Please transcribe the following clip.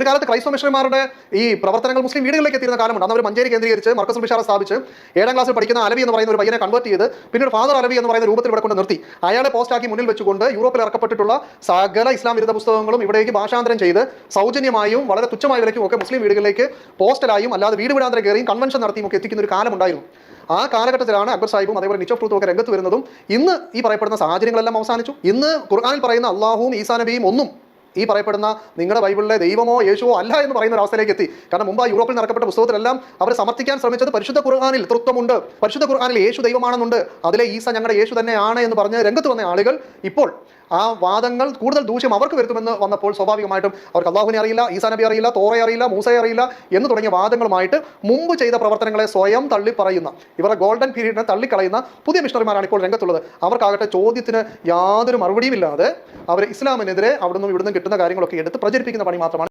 ഒരു കാലത്ത് ക്രൈസ്തവ മിഷണറിമാരുടെ ഈ പ്രവർത്തനങ്ങൾ മുസ്ലിം വീടുകളിലേക്ക് എത്തിയിരുന്ന കാലമുണ്ട്. അന്ന് അവർ മഞ്ചേരി കേന്ദ്രീകരിച്ച് മർക്കസുൽ ബിഷാറ സ്ഥാപിച്ച് 7ാം ക്ലാസ്സിൽ പഠിക്കുന്ന അലവി എന്ന് പറയുന്ന ഒരു പയ്യനെ കൺവേർട്ട് ചെയ്ത് പിന്നീട് ഫാദർ അലവി എന്ന് പറയുന്ന രൂപത്തിൽ ഇവിടെ കൊണ്ട് നിർത്തി അയാളെ പോസ്റ്റാക്കി മുന്നിൽ വെച്ചുകൊണ്ട് യൂറോപ്പിൽ ഇറക്കപ്പെട്ടിട്ടുള്ള സകല ഇസ്ലാം വിരുദ്ധ പുസ്തകങ്ങളും ഇവിടേക്ക് ഭാഷാന്തരം ചെയ്ത് സൗജന്യമായും വളരെ തുച്ഛമായ വിലയ്ക്കും ഒക്കെ മുസ്ലിം വീടുകളിലേക്ക് പോസ്റ്റലായും അല്ലാതെ വീട് വിടാന്തരം കയറിയും കൺവെൻഷൻ നടത്തിയും ഒക്കെ എത്തിക്കുന്ന ഒരു കാലമുണ്ടായിരുന്നു. ആ കാലഘട്ടത്തിലാണ് അക്ബർ സാഹിബും അതേപോലെ നിച്ച് ഓഫ് ട്രൂത്തും ഒക്കെ രംഗത്ത് വരുന്നതും. ഇന്ന് ഈ പറയപ്പെടുന്ന സാഹചര്യങ്ങളെല്ലാം അവസാനിച്ചു. ഇന്ന് ഖുർആനിൽ പറയുന്ന അള്ളാഹുവും ഈസാ നബിയും ഒന്നും ഈ പറയപ്പെടുന്ന നിങ്ങളുടെ ബൈബിളിലെ ദൈവമോ യേശുവോ അല്ല എന്ന് പറയുന്ന ഒരു അവസ്ഥയിലേക്ക് എത്തി. കാരണം മുമ്പ് യൂറോപ്പിൽ നടക്കപ്പെട്ട പുസ്തകത്തിലെല്ലാം അവർ സമർത്ഥിക്കാൻ ശ്രമിച്ചത് പരിശുദ്ധ ഖുർആനിൽ തൃത്വമുണ്ട്, പരിശുദ്ധ ഖുർആനിൽ യേശു ദൈവമാണെന്നുണ്ട്, അതിലെ ഈസ ഞങ്ങളുടെ യേശു തന്നെയാണ് എന്ന് പറഞ്ഞ് രംഗത്ത് വന്ന ആളുകൾ ഇപ്പോൾ ആ വാദങ്ങൾ കൂടുതൽ ദൂഷ്യം അവർക്ക് വരുത്തുമെന്ന് വന്നപ്പോൾ സ്വാഭാവികമായിട്ടും അവർക്ക് അള്ളാഹുവിനെ അറിയില്ല, ഈസാ നബി അറിയില്ല, തോറയെ അറിയില്ല, മൂസയെ അറിയില്ല എന്ന് തുടങ്ങിയ വാദങ്ങളുമായിട്ട് മുമ്പ് ചെയ്ത പ്രവർത്തനങ്ങളെ സ്വയം തള്ളി പറയുന്ന ഇവരുടെ ഗോൾഡൻ പീരീഡിനെ തള്ളിക്കളയുന്ന പുതിയ മിഷണറിമാരാണ് ഇപ്പോൾ രംഗത്തുള്ളത്. അവർക്കാകട്ടെ ചോദ്യത്തിന് യാതൊരു മറുപടിയും ഇല്ലാതെ അവർ ഇസ്ലാമിനെതിരെ അവിടുന്ന് ഇവിടുന്ന് കിട്ടുന്ന കാര്യങ്ങളൊക്കെ എടുത്ത് പ്രചരിപ്പിക്കുന്ന പണി മാത്രമാണ്.